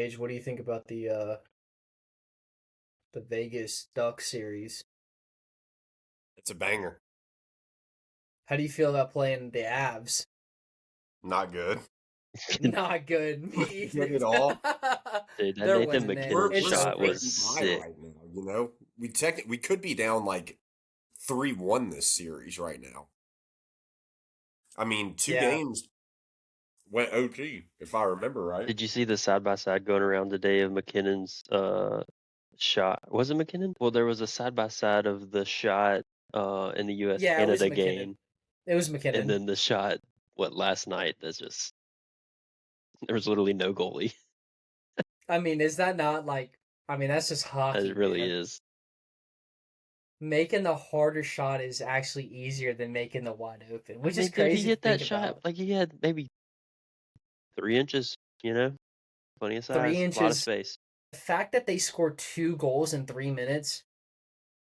Age, what do you think about the Vegas Duck series? It's a banger. How do you feel about playing the Avs? Not good. Not good. Me Not either. at all. Dude, that They're Nathan winning it. McKinnon It's just shot was scraping by sick. right now. We could be down like 3-1 this series right now. I mean, two Yeah. games went OT, if I remember right. Did you see the side by side going around today of McKinnon's shot? Was it McKinnon? Well, there was a side by side of the shot in the US Yeah, it was Canada McKinnon. game, It was McKinnon. and then the shot last night. That's just there was literally no goalie. I mean, is that not like? I mean, that's just hockey. It really man. is. Making the harder shot is actually easier than making the wide open, which is Dude, he crazy to hit that think shot about. like he had maybe 3 inches. Plenty of size, 3 a lot of inches. space. The fact that they scored 2 goals in 3 minutes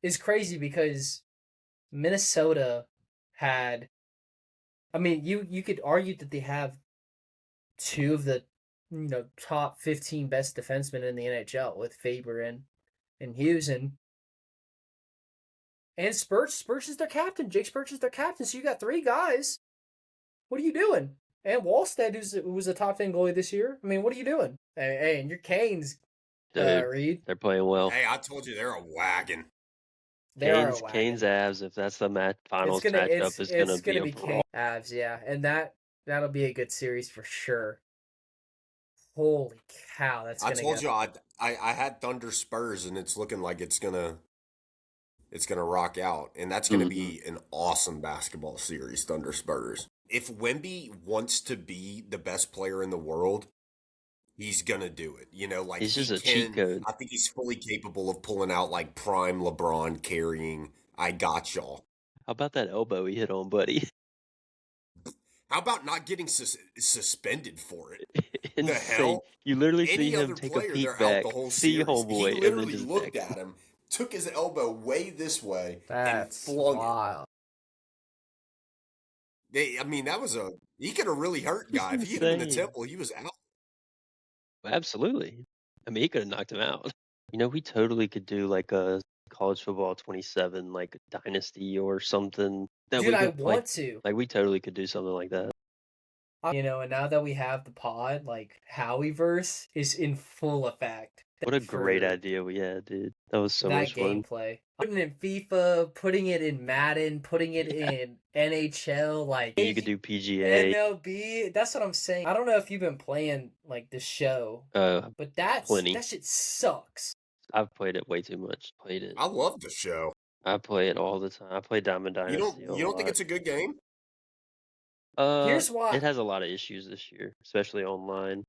is crazy because Minnesota had. I mean, you could argue that they have 2 of the top 15 best defensemen in the NHL with Faber and Hughes and Spurch is their captain. Jake Spurch is their captain. So you got 3 guys. What are you doing? And Wallstead, who was a top 10 goalie this year. I mean, what are you doing? Hey, and your Canes, Reed. They're playing well. Hey, I told you they're a wagon. Canes Avs, if that's the finals matchup, is it's gonna be Canes Avs, yeah, and that'll be a good series for sure. Holy cow, that's I gonna. told you I had Thunder Spurs, and it's looking like it's gonna rock out, and that's gonna be an awesome basketball series. Thunder Spurs. If Wemby wants to be the best player in the world, he's gonna do it. He's just a cheat code. I think he's fully capable of pulling out like prime LeBron carrying. I got y'all. How about that elbow he hit on Buddy? How about not getting suspended for it? Insane. The hell? You literally Any see him other take a player, peek they're back, out the whole see series. homeboy, He literally and then just looked back. at him, took his elbow way this way, That's and flung wild. it. I mean, he could have really hurt guy. If he hit him in the temple, he was out. Absolutely. I mean, he could have knocked him out. We totally could do like a college football 27 like dynasty or something that Dude, we I could play. want to. Like, we totally could do something like that. And now that we have the pod, like Howieverse is in full effect. What a great idea we had, dude. That was so much fun. Gameplay. Putting it in FIFA, putting it in Madden, putting it in NHL, like you could do PGA, MLB. That's what I'm saying. I don't know if you've been playing like the show, but that shit sucks. I've played it way too much. I love the show. I play it all the time. I play Diamond Dynasty. You don't think it's a good game? Here's why. It has a lot of issues this year, especially online.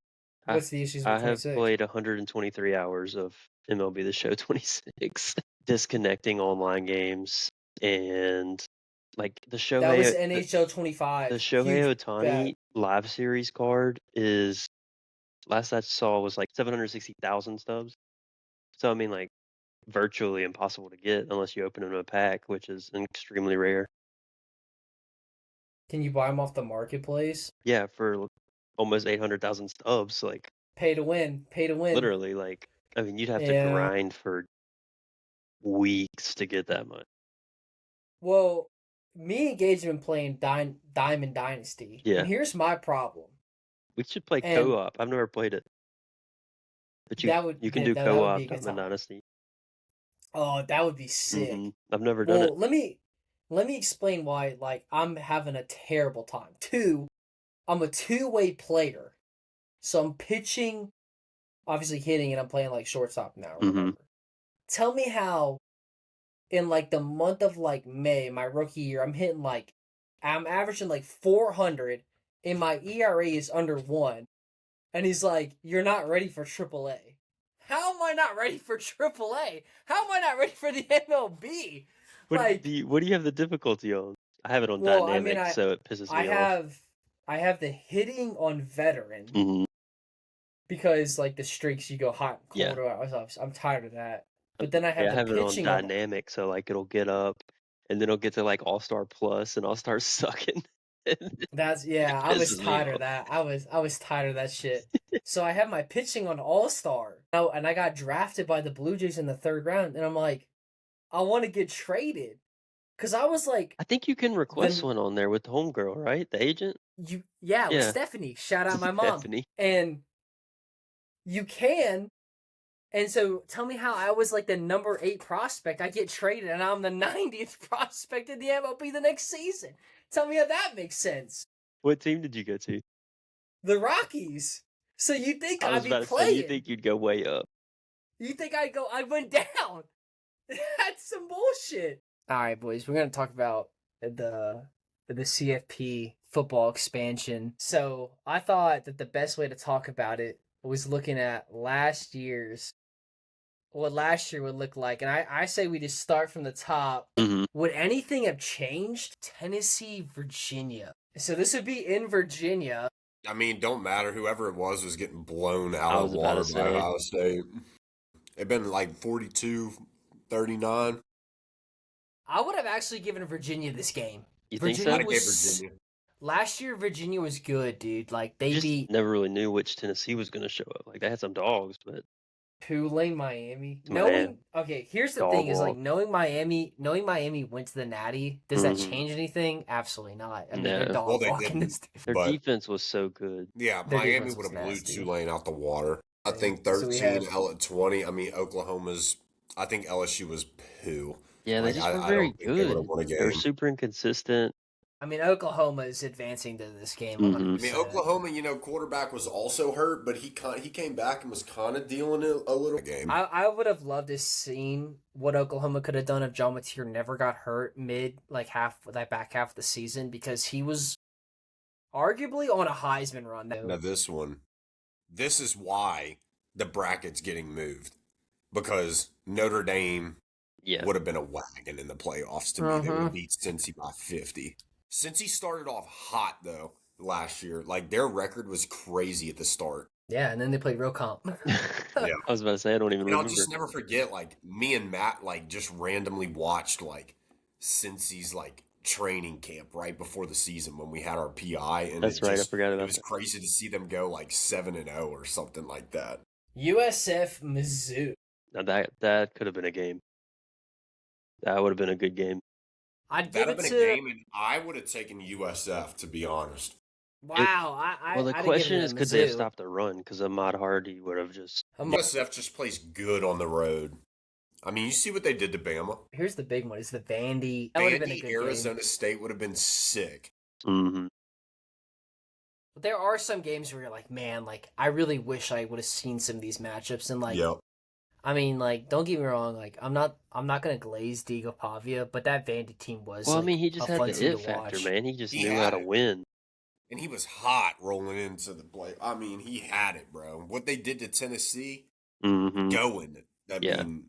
What's the issues with I have 26? played 123 hours of MLB The Show 26. Disconnecting online games and like the show. That was NHL 25. The Shohei Ohtani live series card is last I saw was like 760,000 stubs. So I mean, like virtually impossible to get unless you open it in a pack, which is extremely rare. Can you buy them off the marketplace? Yeah, for almost 800,000 stubs, like pay to win. Literally, like I mean, you'd have to grind for weeks to get that much. Well, me and Gage have been playing Diamond Dynasty. Yeah. And here's my problem. We should play co-op. I've never played it. But you can do co-op Diamond Dynasty. Oh, that would be sick. Mm-hmm. I've never done it. Let me explain why like I'm having a terrible time. 2, I'm a 2-way player. So I'm pitching, obviously hitting, and I'm playing like shortstop now or whatever. Tell me how in like the month of like May, my rookie year, I'm averaging like 400 and my ERA is under 1. And he's like, "You're not ready for AAA." How am I not ready for AAA? How am I not ready for the MLB? What do you have the difficulty on? I have it on dynamic, so it pisses me off. I have the hitting on veteran because like the streaks, you go hot and cold. Yeah. I'm tired of that. But then I have it on dynamic, so like it'll get up, and then it'll get to like All-Star Plus, and I'll start sucking. That's yeah. I was Pisses me tired of off. that. I was tired of that shit. So I have my pitching on All Star. Oh, and I got drafted by the Blue Jays in the 3rd round, and I'm like, I want to get traded, cause I was like, I think you can request then one on there with the homegirl, right? The agent? yeah, with Yeah. Stephanie. Shout out my mom. Stephanie. And you can. And so tell me how I was like the number 8 prospect. I get traded, and I'm the 90th prospect in the MLB the next season. Tell me how that makes sense. What team did you go to? The Rockies. So you think I I'd was be about to say, you playing? think you'd go way up. You think I went down? That's some bullshit. All right, boys, we're gonna talk about the CFP football expansion. So I thought that the best way to talk about it was looking at what last year would look like, and I say we just start from the top. Mhm. Would anything have changed? Tennessee, Virginia. So this would be in Virginia. I mean, don't matter. Whoever it was getting blown I out of was the about water to by say. Ohio State. It'd been like 42-39. I would have actually given Virginia this game. You think Virginia so? I'd have gave was Virginia. last year. Virginia was good, dude. Like they Just beat never really knew which Tennessee was going to show up. Like, they had some dogs, but Tulane, Miami. Man, Here's the dog thing: is like walk. knowing Miami went to the Natty. Does that Mhm. change anything? Absolutely not. I mean, they're No. dog Well, they walking this. didn't. Their But defense was so good. yeah, Their Miami defense would was have blew nasty. Tulane out the water. I Right. think So we 13, have- L at 20. I mean, I think LSU was poo. Yeah, they Like, just were I very don't think they would good. have won a They were game. super inconsistent. I mean, Oklahoma is advancing to this game. Mhm. 100%. I mean, Oklahoma, quarterback was also hurt, but he came back and was kind of dealing it a little game. I would have loved to seen what Oklahoma could have done if John Mateer never got hurt that back half of the season, because he was arguably on a Heisman run. Now this is why the bracket's getting moved, because Notre Dame Yeah. would have been a wagon in the playoffs to me. They would have beat Cincy by 50. Cincy started off hot though last year. Like their record was crazy at the start. Yeah, and then they played real comp. Yeah. I was about to say, I don't even And I'll remember. just never forget, like, me and Matt, like, just randomly watched, like, Cincy's, like, training camp right before the season when we had our PI. And That's right, I forgot it about was that. crazy to see them go, like, 7-0 or something like that. USF Mizzou. Now that could have been a game. That would have been a good game. I'd That give would it have been a to. game, and I would have taken USF, to be honest. Wow, Well, the I'd have question given it is, to could they have Mizzou. stopped the run? Because Ahmad Hardy would have just. USF just plays good on the road. I mean, you see what they did to Bama. Here's the big one: is the Vandy. That would have been a good Arizona game. State would have been sick. Mm-hmm. But there are some games where you're like, man, like I really wish I would have seen some of these matchups, and like, Yep. I mean, like, don't get me wrong, like I'm not gonna glaze Diego Pavia, but that Vandy team was. Well, I like, mean, he just a had fun the team it to factor, watch. man. He just He knew had how to it. win. And he was hot rolling into the play. I mean, he had it, bro. What they did to Tennessee, Mm-hmm. going. Yeah. Mean,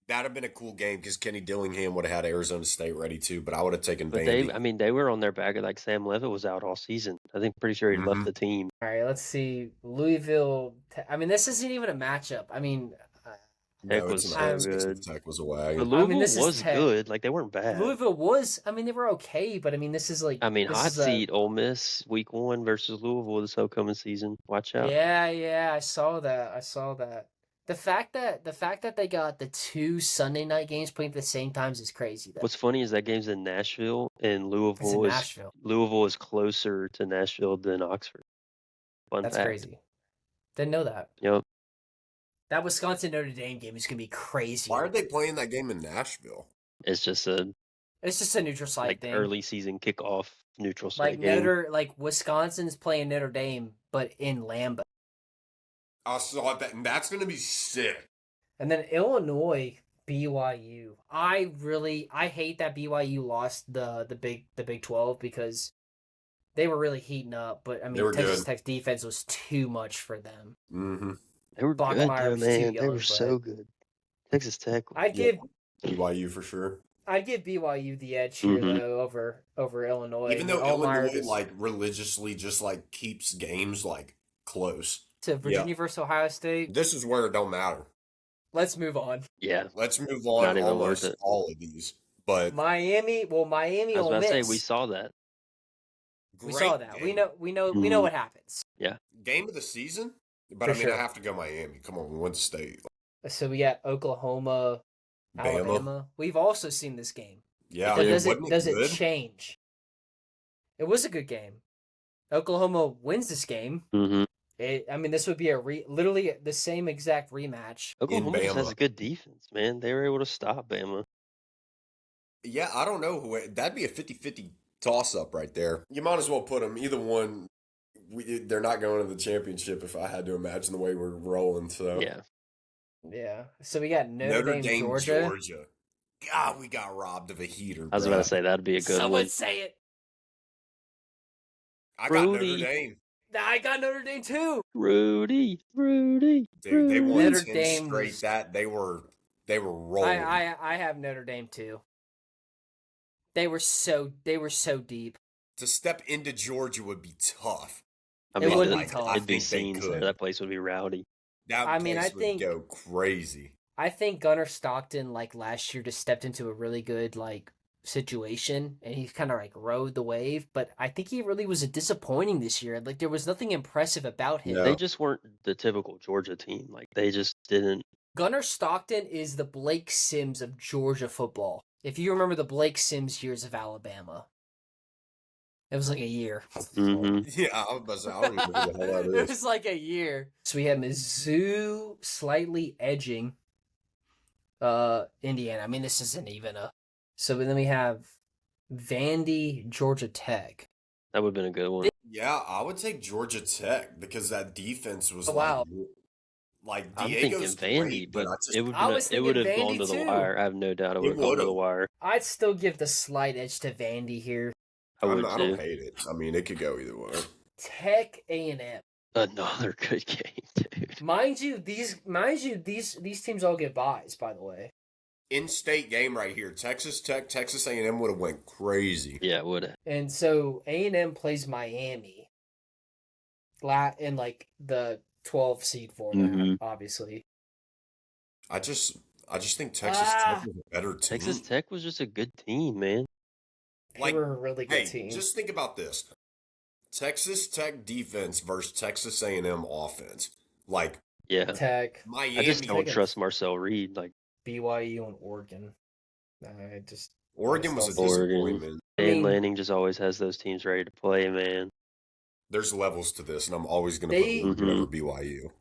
that'd have been a cool game because Kenny Dillingham would have had Arizona State ready too, but I would have taken But Vandy. they were on their back. Like Sam Levitt was out all season. I think pretty sure he left Mhm. the team. All right, let's see Louisville. I mean, this isn't even a matchup. I mean, Tech No, was it's so not. good. Tech was a But wagon. Louisville this is was Tech. good. Like, they weren't bad. Louisville was. I mean, they were okay, but I mean, this is like. I mean, this hot is a- seat Ole Miss week 1 versus Louisville this upcoming season. Watch out. Yeah, I saw that. The fact that they got the 2 Sunday night games playing at the same times is crazy. Though. What's funny is that game's in Nashville, and It's in Nashville. Louisville is closer to Nashville than Oxford. Fun That's fact. crazy. Didn't know that. Yep. That Wisconsin Notre Dame game is gonna be crazy. Why are they playing that game in Nashville? It's just a It's just a neutral site like thing. early season kickoff neutral site like game. Wisconsin's playing Notre Dame, but in Lambeau. I saw that, and that's going to be sick. And then Illinois, BYU. I hate that BYU lost the Big 12 because they were really heating up. But I They mean, were Texas good. Tech's defense was too much for them. Mm-hmm. They were good, Bachmeier though, was too man. They young, were so but- good. Texas Tech. I'd Yeah. give BYU for sure. BYU the edge here Mhm. though over Illinois. Even though Allmeyer Illinois just- like religiously just like keeps games like close. to Virginia versus Ohio State. This is where it don't matter. Let's move on. Yeah. Let's move Not on even almost worth it. all of these. But Miami. Well, Miami. I was Ole about to say, Miss. we saw that. We saw Great that. game. We know what happens. Yeah. Game of the season? But For I mean, sure. I have to go Miami. Come on, we went to state. So we got Oklahoma, Bama. Alabama. We've also seen this game. Yeah, But wasn't does it good? change? It was a good game. Oklahoma wins this game. Mm-hmm. I mean, this would be literally the same exact rematch. Oklahoma just has Bama. a good defense, man. They were able to stop Bama. Yeah, I don't know. That'd be a 50-50 toss-up right there. You might as well put them. Either one, they're not going to the championship if I had to imagine the way we're rolling. So Yeah. Yeah. So we got Notre Dame, Georgia. God, we got robbed of a heater, I was about to say that'd be a good Someone one. say it. I got Rudy. Notre Dame. I got Notre Dame too. Rudy. Dude, they won Notre 10 Dame straight. was- They were rolling. I have Notre Dame too. They were so deep. To step into Georgia would be tough. I It mean, would be I tough. it'd be think they scenes could. there. That place would be rowdy. That I place mean, I would think- go crazy. I think Gunnar Stockton last year just stepped into a really good situation, and he kind of rode the wave. But I think he really was disappointing this year. There was nothing impressive about him. No. They just weren't the typical Georgia team. They just didn't. Gunnar Stockton is the Blake Sims of Georgia football. If you remember the Blake Sims years of Alabama, it was a year. Mm-hmm. Yeah, I was about to say, I don't even know who the hell that It is. was a year. So we have Mizzou slightly edging Indiana. I mean, this isn't even a... So then we have Vandy, Georgia Tech. That would have been a good one. Yeah, I would take Georgia Tech because that defense was Oh, wow. like I'm Diego's thinking Vandy, great, but I just it would I was it would have thinking gone to Vandy, the too. wire. I have no doubt it would It have gone to the would've. wire. I'd still give the slight edge to Vandy here. I would I too. don't hate it. I mean, it could go either way. Tech A&M. Another good game, dude. Mind you, these teams all get buys, by the way. In-state game right here. Texas Tech, Texas A&M would have went crazy. Yeah, it would have. And so A&M plays Miami in the 12 seed format, Mhm. obviously. I just think Texas Tech is a better team. Texas Tech was just a good team, man. They were a really good Hey, team. just think about this. Texas Tech defense versus Texas A&M offense. Yeah. Tech, Miami. I just don't Taking- trust Marcel Reed. BYU, and Oregon. Oregon was a Oregon. disappointment. I Dan mean- Lanning just always has those teams ready to play, man. There's levels to this, and I'm always going to They- put Oregon Mhm. over BYU.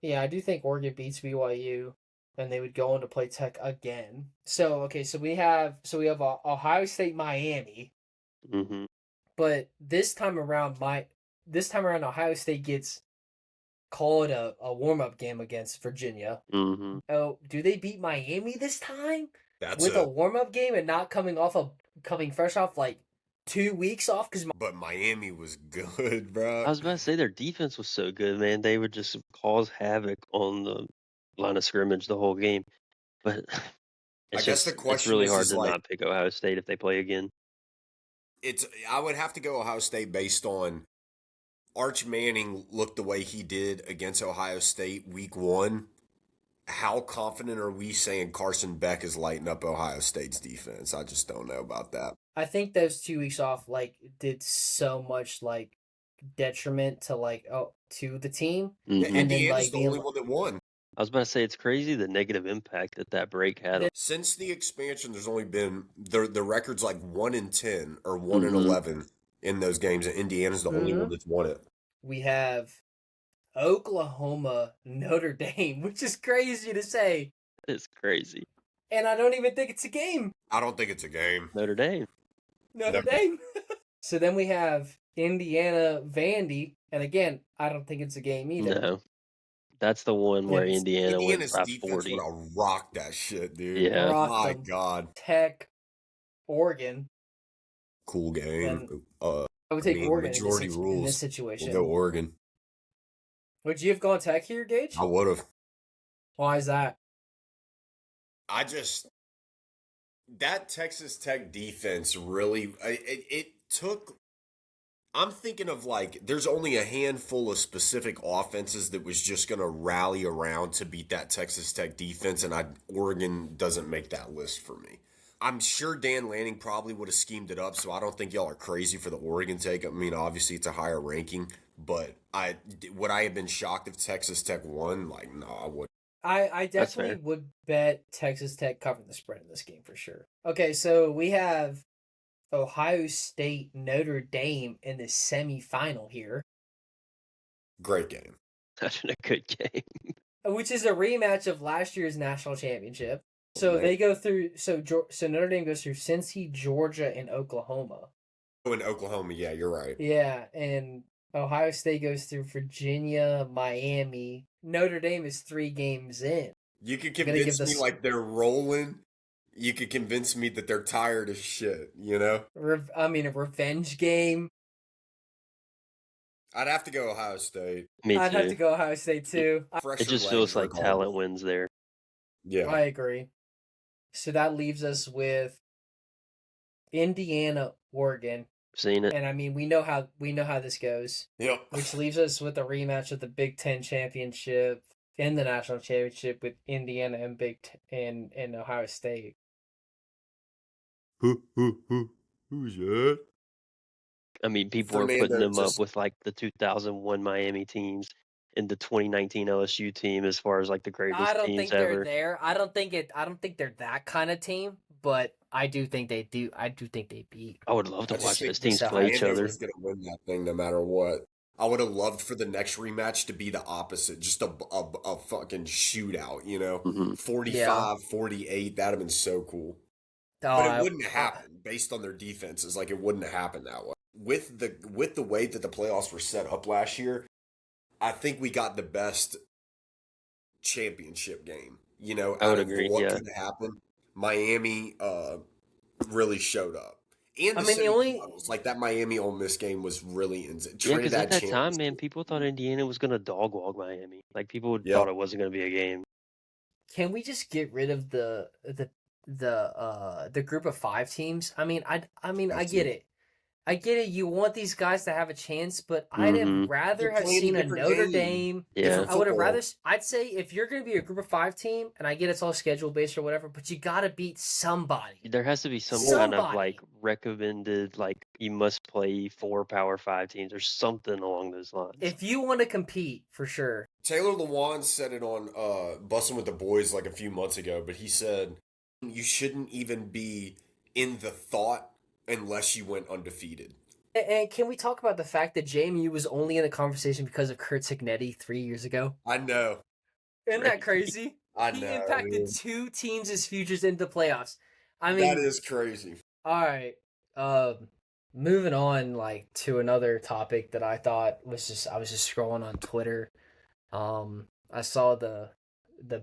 Yeah, I do think Oregon beats BYU, and they would go on to play Tech again. So we have Ohio State, Miami, Mm-hmm. but this time around Ohio State gets called a warm up game against Virginia. Mm-hmm. Oh, do they beat Miami this time That's with a warm up game and not coming fresh off 2 weeks off? Because But Miami was good, bro. I was about to say their defense was so good, man. They would just cause havoc on the line of scrimmage the whole game. But I guess the it's question really is hard to like- not pick Ohio State if they play again. I would have to go Ohio State based on Arch Manning looked the way he did against Ohio State week 1. How confident are we saying Carson Beck is lighting up Ohio State's defense? I just don't know about that. I think those 2 weeks off did so much detriment to the team. Mhm. Yeah, Indiana's the being only one that won. I was about to say it's crazy the negative impact that break had. on Since the expansion, there's only been the record's 1-10 or 1-11 in those games, and Indiana's the only one that's won it. We have Oklahoma, Notre Dame, which is crazy to say, It's crazy. and I don't even think it's a game. I don't think it's a game. Notre Dame. Notre Dame. So then we have Indiana, Vandy, and again, I don't think it's a game either. No. That's the one where It's- Indiana wins Indiana's by defense 40. would have rocked that shit, dude. Yeah. Rocked My them. God. Tech, Oregon. Cool game. I would take Oregon majority in rules. this situation. We'll go Oregon. Would you have gone Tech here, Gage? I would have. Why is that? That Texas Tech defense really, it took, I'm thinking of there's only a handful of specific offenses that was just going to rally around to beat that Texas Tech defense, and Oregon doesn't make that list for me. I'm sure Dan Lanning probably would have schemed it up, so I don't think y'all are crazy for the Oregon take. I mean, obviously it's a higher ranking, but would I have been shocked if Texas Tech won? Like, no, I wouldn't. I That's definitely fair. would bet Texas Tech covering the spread in this game for sure. Okay, so we have Ohio State Notre Dame in the semifinal here, Great game. That's been a good game. which is a rematch of last year's national championship. So Man. they go through. So Notre Dame goes through Cincy, Georgia, and Oklahoma. Oh, in Oklahoma, yeah, you're right. Yeah, and Ohio State goes through Virginia, Miami. Notre Dame is 3 games in. You could Gonna give convince me this like they're rolling. You could convince me that they're tired of shit, you know? a revenge game. I'd have to go Ohio State. Me I'd have too. to go Ohio State too. It Fresher just legs feels like regardless. talent wins there. Yeah. I agree. So that leaves us with Indiana, Oregon, Seen it. and I mean we know how this goes. Yep. Which leaves us with a rematch of the Big Ten championship and the national championship with Indiana and and Ohio State. Who's that? I mean, people are putting Fernando them up just with like the 2001 Miami teams and the 2019 LSU team as far as like the I greatest don't teams think they're ever. there. I don't think they're that kind of team, but I do think they do. I do think they beat. I would love I to just watch think those teams the play each Fernando other. was gonna win that thing no matter what. I would have loved for the next rematch to be the opposite, just a fucking shootout, you know? hmm 45, 48, that'd have been so cool. Oh, But it wouldn't have happened based on their defenses. Like it wouldn't have happened that way. With the way that the playoffs were set up last year, I think we got the best championship game. You know, I would out of agree. what Yeah. could happen, Miami really showed up. And I the mean, the only semifinals, like that Miami Ole Miss game was really insane. Yeah, because at Trinidad that time, man, championship. people thought Indiana was going to dog walk Miami. Like, people Yep. thought it wasn't going to be a game. can we just get rid of the group of 5 teams? I mean, I get it. I get it. You want these guys to have a chance, but I'd have hmm rather You're have playing seen a a different Notre game. Dame. Yeah. Different I would have football. rather. I'd say if you're going to be a group of 5 team, and I get it's all schedule based or whatever, but you got to beat somebody. There has to be some kind of Somebody. like recommended, like you must play 4 Power 5 teams or something along those lines. If you want to compete, for sure. Taylor Lewan said it on Bussin' with the Boys like a few months ago, but he said you shouldn't even be in the thought unless you went undefeated. And can we talk about the fact that JMU was only in the conversation because of Kurt Signetti 3 years ago? I know. Isn't that crazy? I He know. impacted Man. 2 teams' futures into playoffs. I mean, That is crazy. all right. Moving on, like to another topic that I thought was just I was just scrolling on Twitter. I saw the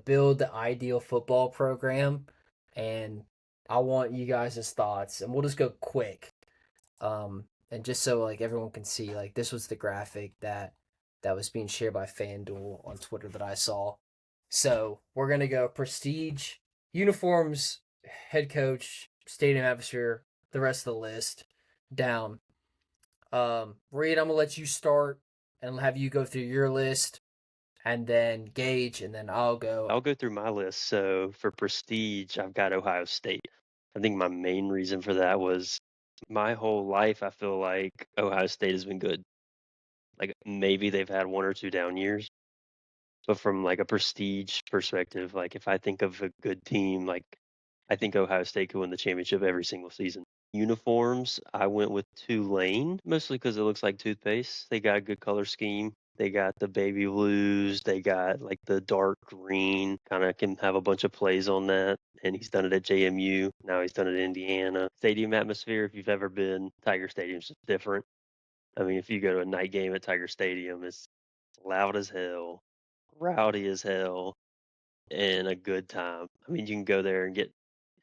Build the Ideal Football program, and I want you guys' thoughts, and we'll just go quick. And just so like everyone can see, like this was the graphic that was being shared by FanDuel on Twitter that I saw. So we're gonna go prestige, uniforms, head coach, stadium atmosphere, the rest of the list down. Reed, I'm gonna let you start and have you go through your list, and then Gage, and then I'll go. I'll go through my list. So for prestige, I've got Ohio State. I think my main reason for that was my whole life, I feel like Ohio State has been good. Like maybe they've had 1 or 2 down years, but from like a prestige perspective, like if I think of a good team, like I think Ohio State could win the championship every single season. Uniforms, I went with Tulane, mostly because it looks like toothpaste. They got a good color scheme. They got the baby blues. They got like the dark green. Kind of can have a bunch of plays on that. And he's done it at JMU. Now he's done it at Indiana. Stadium atmosphere, if you've ever been, Tiger Stadium's just different. I mean, if you go to a night game at Tiger Stadium, it's loud as hell, rowdy as hell, and a good time. I mean, you can go there and get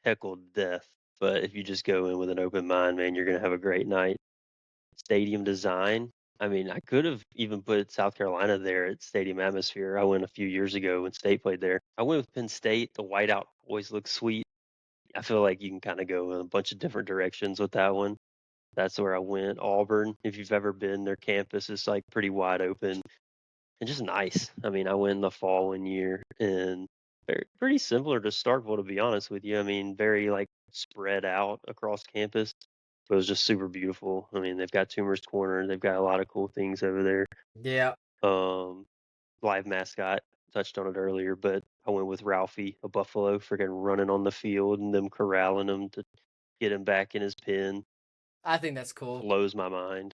heckled to death, but if you just go in with an open mind, man, you're going to have a great night. Stadium design. I mean, I could have even put South Carolina there at stadium atmosphere. I went a few years ago when State played there. I went with Penn State. The whiteout always looks sweet. I feel like you can kind of go in a bunch of different directions with that one. That's where I went. Auburn, if you've ever been, their campus is like pretty wide open and just nice. I mean, I went in the fall 1 year and pretty similar to Starkville, to be honest with you. I mean, very like spread out across campus. It was just super beautiful. I mean, they've got Tumor's Corner. They've got a lot of cool things over there. Yeah. Live mascot, touched on it earlier, but I went with Ralphie, a buffalo, freaking running on the field and them corralling him to get him back in his pen. I think that's cool. Blows my mind.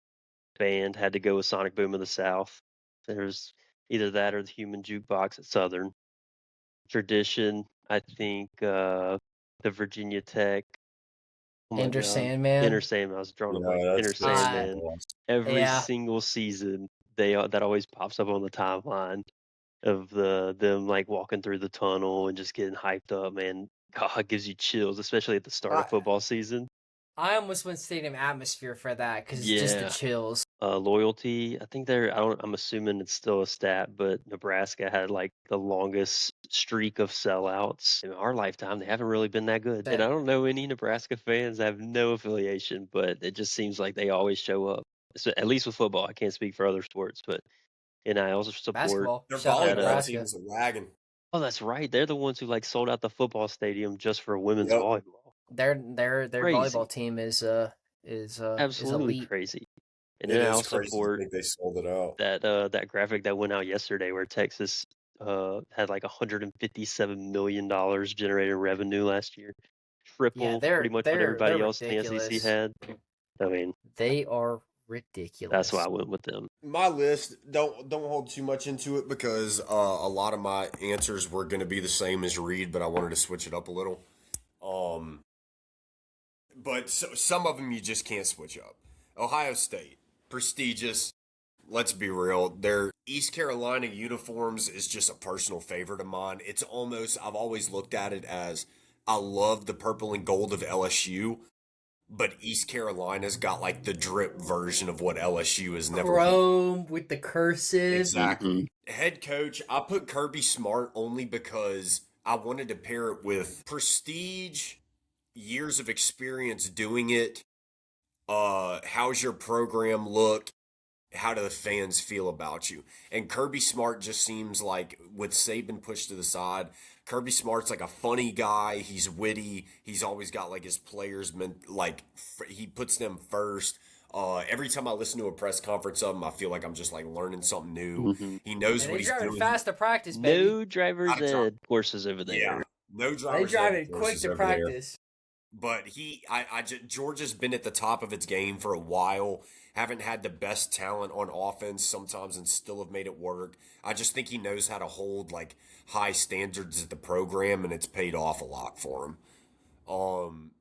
Band had to go with Sonic Boom of the South. There's either that or the Human Jukebox at Southern. Tradition, I think the Virginia Tech. Oh my Enter God. Sandman. Enter Sandman. I was drawing a blank. Yeah, Enter Sandman. Every Yeah. single season, that always pops up on the timeline of them like walking through the tunnel and just getting hyped up. Man, God, it gives you chills, especially at the start of football season. I almost went stadium atmosphere for that because it's just the chills. Loyalty. I think I'm assuming it's still a stat, but Nebraska had like the longest streak of sellouts in our lifetime. They haven't really been that good. And I don't know any Nebraska fans. I have no affiliation, but it just seems like they always show up. So, at least with football. I can't speak for other sports, but and I also support basketball. Their Shout out volleyball Nebraska. team's a wagon. Oh, that's right. They're the ones who like sold out the football stadium just for women's volleyball. Their Crazy. volleyball team is Absolutely elite. crazy. And It then I is also crazy to support think they sold it out. that graphic that went out yesterday where Texas had like $157 million generated revenue last year. Triple pretty much what everybody else in the SEC had. I mean, they are ridiculous. That's why I went with them. My list, don't hold too much into it because a lot of my answers were going to be the same as Reed, but I wanted to switch it up a little. But some of them you just can't switch up. Ohio State, prestigious. Let's be real. Their East Carolina uniforms is just a personal favorite of mine. It's almost, I've always looked at it as, I love the purple and gold of LSU, but East Carolina's got like the drip version of what LSU has never Chrome with the cursive. Exactly. Head coach, I put Kirby Smart only because I wanted to pair it with prestige, years of experience doing it. How's your program look? How do the fans feel about you? And Kirby Smart just seems like, with Saban pushed to the side, Kirby Smart's like a funny guy. He's witty. He's always got like his players, he puts them first. Every time I listen to a press conference of him, I feel like I'm just like learning something new. Mm-hmm. He knows what he's doing. Fast to practice, baby. No driver's ed courses over there. Yeah, no driver's ed. They drive it quick to practice. But Georgia's been at the top of its game for a while. Haven't had the best talent on offense sometimes and still have made it work. I just think he knows how to hold like high standards at the program, and it's paid off a lot for him.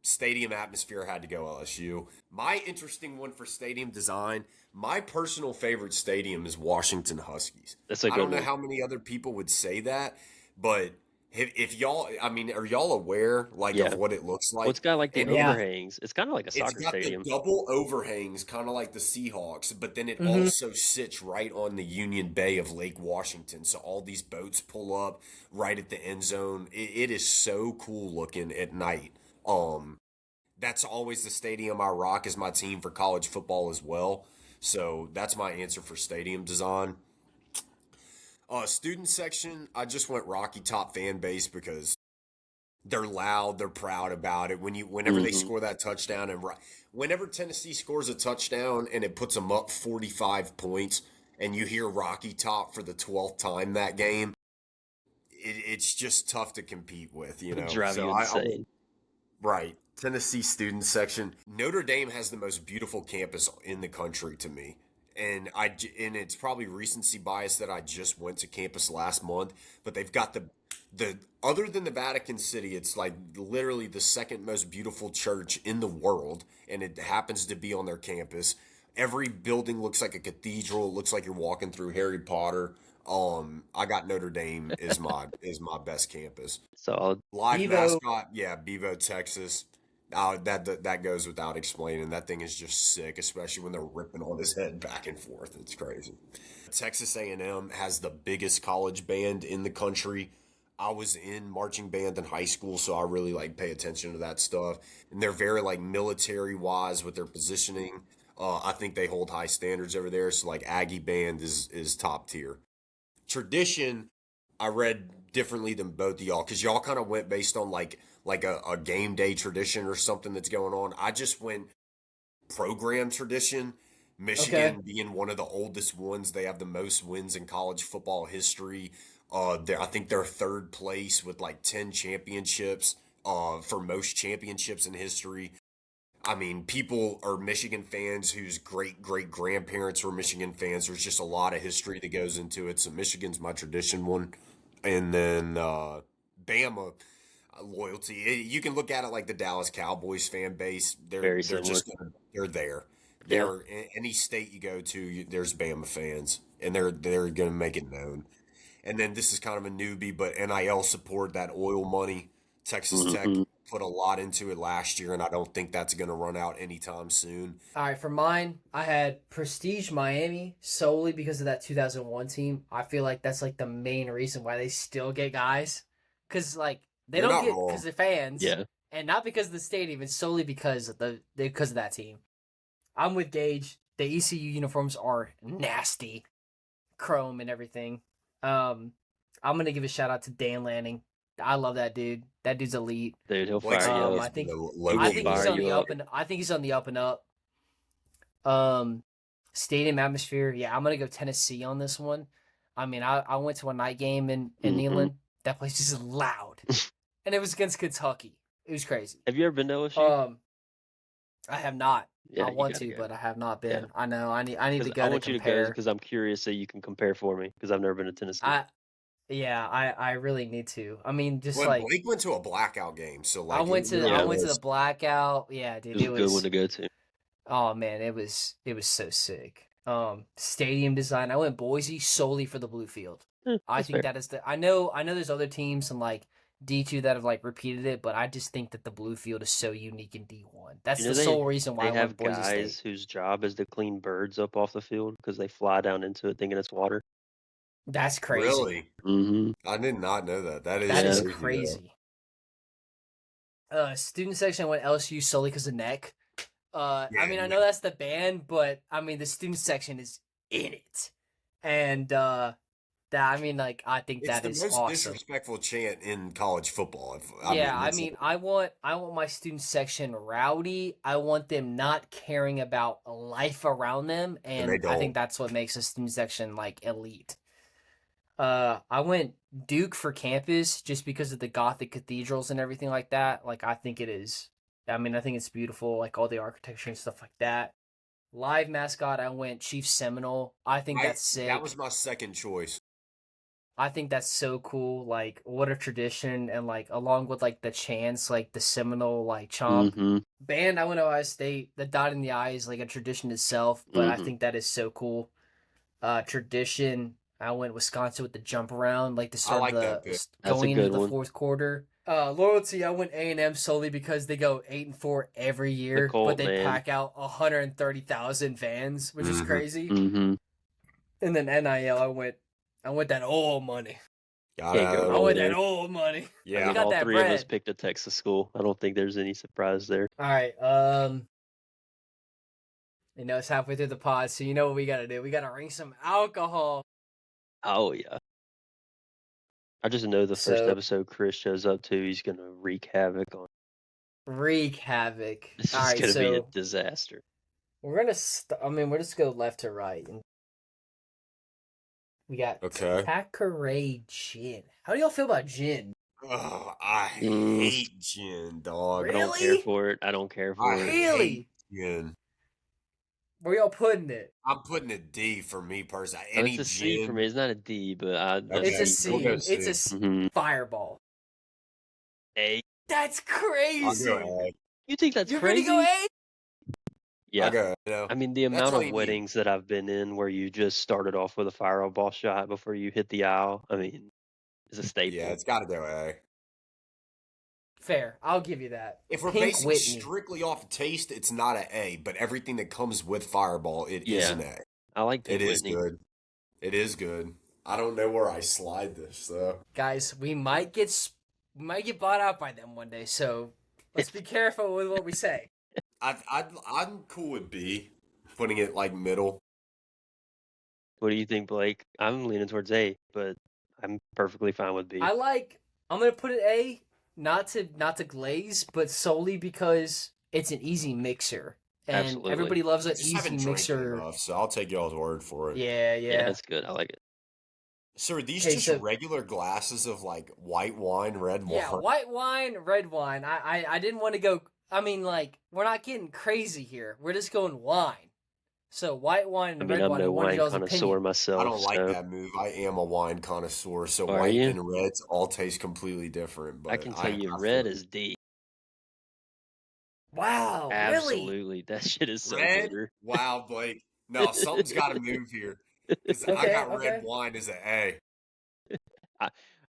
Stadium atmosphere had to go LSU. My interesting one for stadium design, my personal favorite stadium is Washington Huskies. That's a good I don't know one. how many other people would say that, but if y'all, I mean, are y'all aware of what it looks like? Well, it's got like the overhangs. It's kind of like a soccer It's got stadium. the double overhangs, kind of like the Seahawks, but then it also sits right on the Union Bay of Lake Washington. So all these boats pull up right at the end zone. It is so cool looking at night. That's always the stadium I rock as my team for college football as well. So that's my answer for stadium design. Student section, I just went Rocky Top fan base because they're loud, they're proud about it. Whenever they score that touchdown, and whenever Tennessee scores a touchdown and it puts them up 45 points, and you hear Rocky Top for the 12th time that game, it's just tough to compete with, you know. Drive you insane. Right. Tennessee student section. Notre Dame has the most beautiful campus in the country to me. And it's probably recency bias that I just went to campus last month, but they've got the other than the Vatican City, it's like literally the second most beautiful church in the world, and it happens to be on their campus. Every building looks like a cathedral. It looks like you're walking through Harry Potter. I got Notre Dame is my best campus. So Live mascot, yeah, Bevo, Texas. That goes without explaining. That thing is just sick, especially when they're ripping on his head back and forth. It's crazy. Texas A&M has the biggest college band in the country. I was in marching band in high school, so I really pay attention to that stuff. And they're very military wise with their positioning. I think they hold high standards over there. So Aggie band is top tier. Tradition, I read differently than both of y'all because y'all kind of went based on like a game day tradition or something that's going on. I just went program tradition. Michigan Okay. being one of the oldest ones, they have the most wins in college football history. I think they're third place with like 10 championships. For most championships in history. I mean, people are Michigan fans whose great great grandparents were Michigan fans. There's just a lot of history that goes into it. So Michigan's my tradition one, and then Bama loyalty. You can look at it like the Dallas Cowboys fan base. Very They're similar. just they're there. Yeah. They're any state you go to, there's Bama fans, and they're going to make it known. And then this is kind of a newbie, but NIL support, that oil money. Texas Tech Mhm. put a lot into it last year, and I don't think that's going to run out anytime soon. All right, for mine, I had Prestige Miami solely because of that 2001 team. I feel like that's like the main reason why they still get guys, because like they You're don't not get wrong. because they're fans, Yeah. and not because of the stadium. It's solely because of because of that team. I'm with Gage. The ECU uniforms are nasty, chrome and everything. I'm gonna give a shout out to Dan Lanning. I love that dude. That dude's elite. Dude, he'll Blake's fire you always up. I think been a He local will I think he's fire on you the up. up and I think he's on the up and up. Stadium atmosphere. Yeah, I'm gonna go Tennessee on this one. I mean, I went to a night game in Mhm. England. That place is loud, and it was against Kentucky. It was crazy. Have you ever been to OSU? I have not. Yeah, I you want gotta to, go. but I have not Yeah. been. I know. I need to Because go I to want you to go compare. because I'm curious so you can compare for me because I've never been to Tennessee. I really need to. I mean, just When like Blake went to a blackout game, so I like went to Yeah. the blackout. Yeah, It dude, was it a good one was. to go to. Oh man, it was so sick. Stadium design. I went Boise solely for the blue field. I That's think fair. that is I know there's other teams in like D2 that have like repeated it, but I just think that the blue field is so unique in D1. That's You know the sole reason why they I have went Boise guys State. whose job is to clean birds up off the field because they fly down into it thinking it's water. That's crazy. really, Mm-hmm. I did not know that. That is That is Yeah. crazy. Student section I went LSU solely because of neck. I Yeah, mean, I yeah. know that's the band, but I mean the student section is in it, and that I mean, like I think It's that the is most awesome. disrespectful chant in college football. I want my student section rowdy. I want them not caring about life around them, and they and I think don't. that's what makes a student section like elite. I went Duke for campus just because of the Gothic cathedrals and everything like that. Like I think it is. I mean, I think it's beautiful, like all the architecture and stuff like that. Live mascot, I went Chief Seminole. I think that's sick. That was my second choice. I think that's so cool. Like, what a tradition, and like along with like the chants, like the Seminole like chomp Mm-hmm. band. I went to Ohio State. The dot in the I is like a tradition itself, but I Mhm. think that is so cool. Tradition. I went Wisconsin with the jump around, like the start like of that the pick. That's a going into good the one. fourth quarter. Loyalty. I went A&M solely because they go 8-4 every year, Colt, but they man. pack out 130,000 fans, which is Mhm. crazy. Mm-hmm. And then NIL, I went that old money. Can't go I wrong went there. that old money. I Yeah, mean, got all that three of us bread. picked a Texas school. I don't think there's any surprise there. All right. It's halfway through the pod, so you know what we gotta do. We gotta ring some alcohol. Oh yeah. I just know the first So episode Chris shows up to, he's gonna wreak havoc on. wreak havoc. This All is right, gonna be a so disaster. we're gonna. we're just go left to right, and we got Okay. Thackeray Gin. How do y'all feel about gin? Oh, I Mm. hate gin, dog. I don't care Really? for it. I don't care for I it. Really? hate gin. Where y'all putting it? I'm putting a D for me personally. Oh, Any it's a C gin, for me. It's not a D, but Okay, It's a we'll C. go It's a C. C. Fireball. A. That's I'll crazy. go A. You think that's You're crazy? gonna go A? Yeah. I'll go, you know. I mean, the That's amount all of you need. weddings that I've been in where you just started off with a fireball shot before you hit the aisle, I mean, is a staple. Yeah, it's got to go A. Fair. I'll give you that. If we're Pink basing Whitney. strictly off taste, it's not an A. But everything that comes with Fireball, it is Yeah. an A. I like Pink It is Whitney. good. It is good. I don't know where I slide this though. Guys, we might get bought out by them one day, so let's be careful with what we say. I'm cool with B, putting it like middle. What do you think, Blake? I'm leaning towards A, but I'm perfectly fine with B. I'm gonna put it A, not to glaze, but solely because it's an easy mixer. And Absolutely. everybody loves I an just easy haven't drank it mixer. enough, so I'll take y'all's word for it. Yeah, Yeah, yeah. that's good. I like it. So are these Okay, just so- regular glasses of like white wine, red wine? Yeah, white wine, red wine. I didn't want to go. I mean, like, we're not getting crazy here. We're just going wine. So white wine and I mean, red I'm wine. no And what is wine y'all's connoisseur opinion? myself. I don't like so that move. I am a wine connoisseur, so Are white you? and reds all taste completely different. But I can tell you, have red to- is D. Wow, really? Absolutely, that shit is so red. bitter. Wow, Blake. No, something's got to move here because I Okay, got okay. red wine as an A.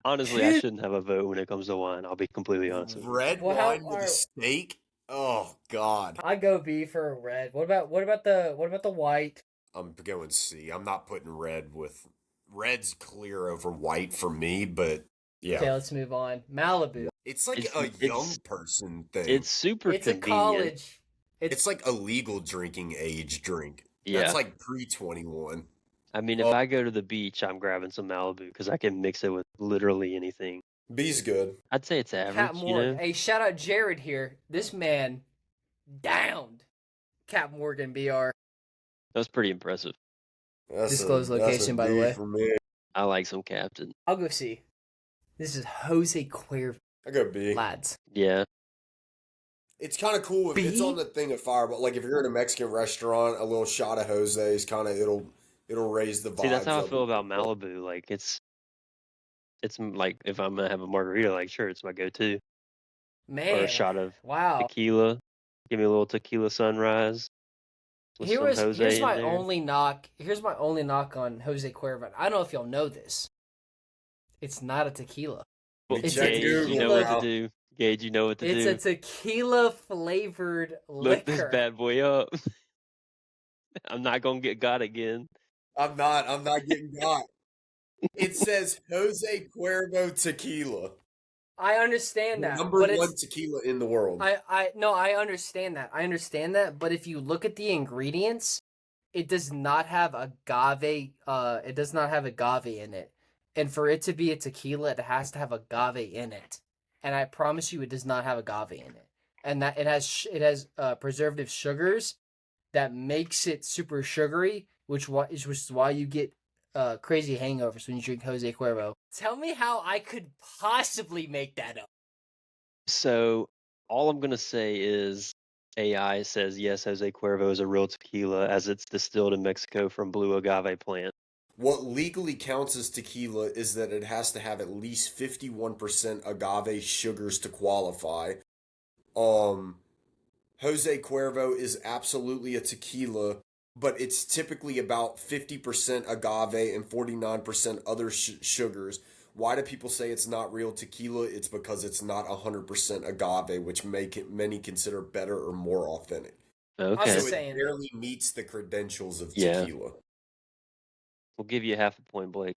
Honestly, I shouldn't have a vote when it comes to wine. I'll be completely honest with you. Red Well, how wine with a are- steak. Oh God, I go B for red. What about the white? I'm going C. I'm not putting red with red's clear over white for me, but yeah, Okay, let's move on. Malibu. it's like It's- a it's- young person thing. It's super It's a convenient. college. It's like a legal drinking age drink. Yeah. That's like pre-21. I mean, if I go to the beach, I'm grabbing some Malibu because I can mix it with literally anything. B's good. I'd say it's Cat average, you Morgan. know? Hey, shout out Jared here. This man downed Cap Morgan BR. That was pretty impressive. Disclose location, by the way. For me. I like some Captain. I'll go C. This is Jose Cuervo, I go B. lads. Yeah. It's kind of cool if it's B? on the thing of fire, but like if you're in a Mexican restaurant, a little shot of Jose is kind of it'll raise the vibes. See, that's how I of feel it. about Malibu. Like, it's like if I'm gonna have a margarita, like sure, it's my go-to. Man. Or a shot of Wow. tequila. Give me a little tequila sunrise. With some Jose Here's in my there. only knock. Here's my only knock on Jose Cuervo. I don't know if y'all know this. It's not a tequila. Well, It's check Gage, Google you know what now. to do. Gage, you know what to It's do. a tequila flavored Look this liquor. bad boy up. I'm not gonna get got again. I'm not getting got. It says Jose Cuervo tequila. I understand The that, number but one it's tequila in the world. I understand that. I understand that, but if you look at the ingredients, it does not have agave. It does not have agave in it, and for it to be a tequila, it has to have agave in it. And I promise you, it does not have agave in it, and that it has preservative sugars that makes it super sugary, which is why you get crazy hangovers when you drink Jose Cuervo. Tell me how I could possibly make that up. So all I'm gonna say is AI says yes, Jose Cuervo is a real tequila as it's distilled in Mexico from blue agave plant. What legally counts as tequila is that it has to have at least 51% agave sugars to qualify. Jose Cuervo is absolutely a tequila, but it's typically about 50% agave and 49% other sugars. Why do people say it's not real tequila? It's because it's not 100% agave, which many consider better or more authentic. Okay. just So saying. it barely meets the credentials of Yeah. tequila. We'll give you half a point, Blake.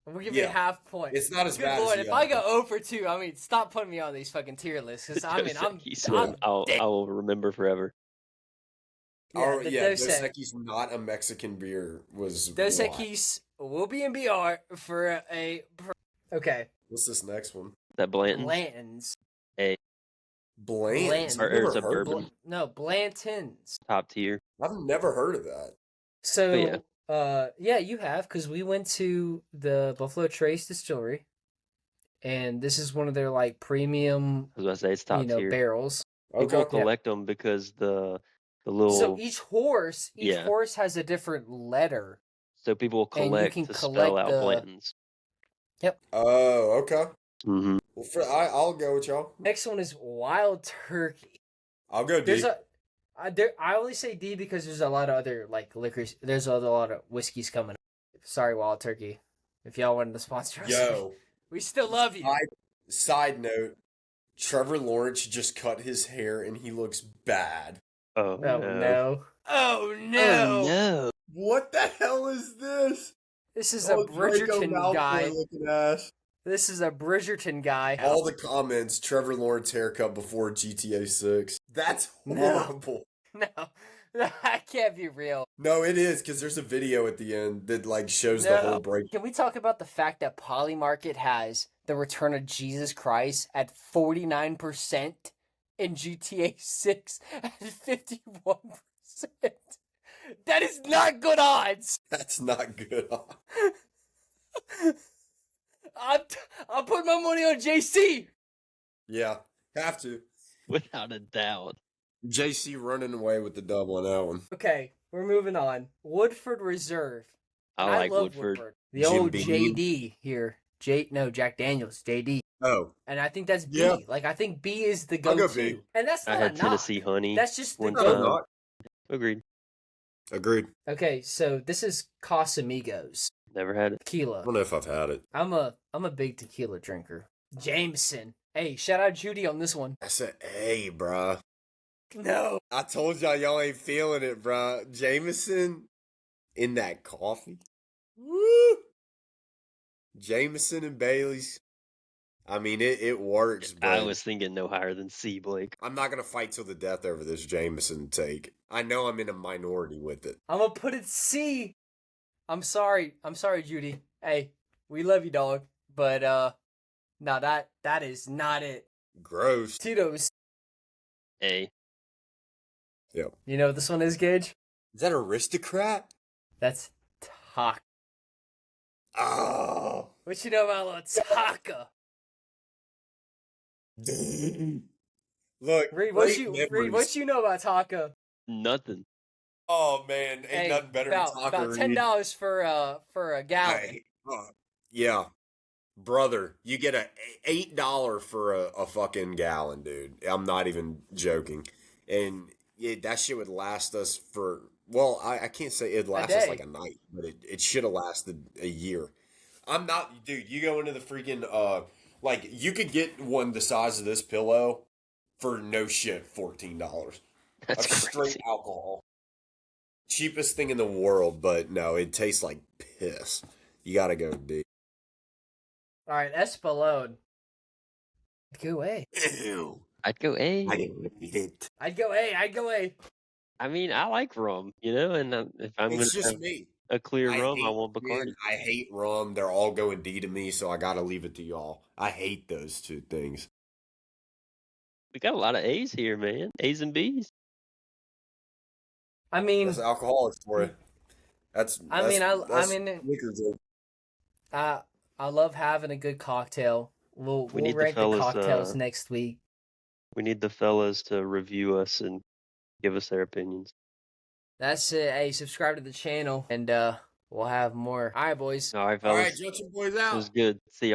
We'll give you a Yeah. half point. It's not as Good bad lord, as if I go 0 for 2, I mean, stop putting me on these fucking tier lists. Because I mean, I'm dead. I will remember forever. Yeah, the Dos Dos Equis. Equis, not a Mexican beer, was Dos why. Equis will be in BR for a. Okay, What's this next one? That Blanton's. Blanton's. Bland's. Or I've never it's a heard of bourbon. it. No, Blanton's. Top tier. I've never heard of that. So, yeah. yeah, you have, because we went to the Buffalo Trace Distillery, and this is one of their, like, premium, I was about to say it's top tier. barrels. People Okay. collect them because the little. So each horse Yeah. has a different letter. So people will and you collect can to collect spell out the- Blanton's. Oh, okay. Mm-hmm. Well, I'll go with y'all. Next one is Wild Turkey. I'll go D. I only say D because there's a lot of other like liquors. There's a lot of whiskeys coming up. Sorry, Wild Turkey. If y'all wanted to sponsor us, Yo. we still love you. Side note, Trevor Lawrence just cut his hair and he looks bad. Oh, Oh no! Oh Oh, no! no. What the hell is this? This is a Bridgerton guy. Looking ass. This is a Bridgerton guy. All the comments, Trevor Lawrence haircut before GTA 6. That's No. horrible. No, That can't be real. No, it is, because there's a video at the end that like shows the whole break. Can we talk about the fact that Polymarket has the Return of Jesus Christ at 49% and GTA 6 at 51%? That is not good odds. That's not good. I'm putting my money on JC. Yeah, have to. Without a doubt. JC running away with the double on that one. Okay, we're moving on. Woodford Reserve. I And like love Woodford. The Jim old Beam. JD here. Jack Daniels, JD. Oh, And I think that's B. Yeah. Like, I think B is the I'll go go-to. B. And that's I not had a Tennessee knock. Honey. That's just the one no, time. go. not. Agreed. Agreed. Okay, so this is Casamigos. Never had it. I Tequila. don't know if I've had it. I'm a big tequila drinker. Jameson. Hey, shout out Judy on this one. I said, hey, bruh. No. I told y'all ain't feeling it, bruh. Jameson in that coffee. Woo! Jameson and Bailey's. I mean, it works, but I was thinking no higher than C, Blake. I'm not going to fight till the death over this Jameson take. I know I'm in a minority with it. I'm gonna put it C. I'm sorry, Judy. Hey, we love you, dog. But no, that is not it. Gross. Tito's. A. Yep. You know what this one is, Gage? Is that Aristocrat? That's Taka. Oh. What you know about little Taka? Look, Reed, great memories. what you know about Taka? Nothing. Oh man, ain't Hey, nothing better about, than Taco about $10 for a gallon. Yeah, brother, you get a $8 for a fucking gallon, dude. I'm not even joking, and that shit would last us for. Well, I can't say it'd last us day. like a night, but it should have lasted a year. I'm not, dude. You go into the freaking like you could get one the size of this pillow for no shit, $14. That's Of straight crazy. alcohol. Cheapest thing in the world, but no, it tastes like piss. You gotta go deep. All right, Espelon. Go A. Ew. I'd go A. I didn't eat it. I'd go A. I mean, I like rum, and if I'm It's gonna just have me. a clear I rum, I hate- want Bacardi. man, I hate rum. They're all going D to me, so I gotta leave it to y'all. I hate those two things. We got a lot of A's here, man. A's and B's. I mean, That's alcoholics for you. That's liquor drink. I love having a good cocktail. We'll need the rank the fellas, cocktails next week. We need the fellas to review us and give us their opinions. That's it. Hey, subscribe to the channel, and we'll have more. All right, boys. All right, All fellas. right, Junction Boys It out. was good. See y'all.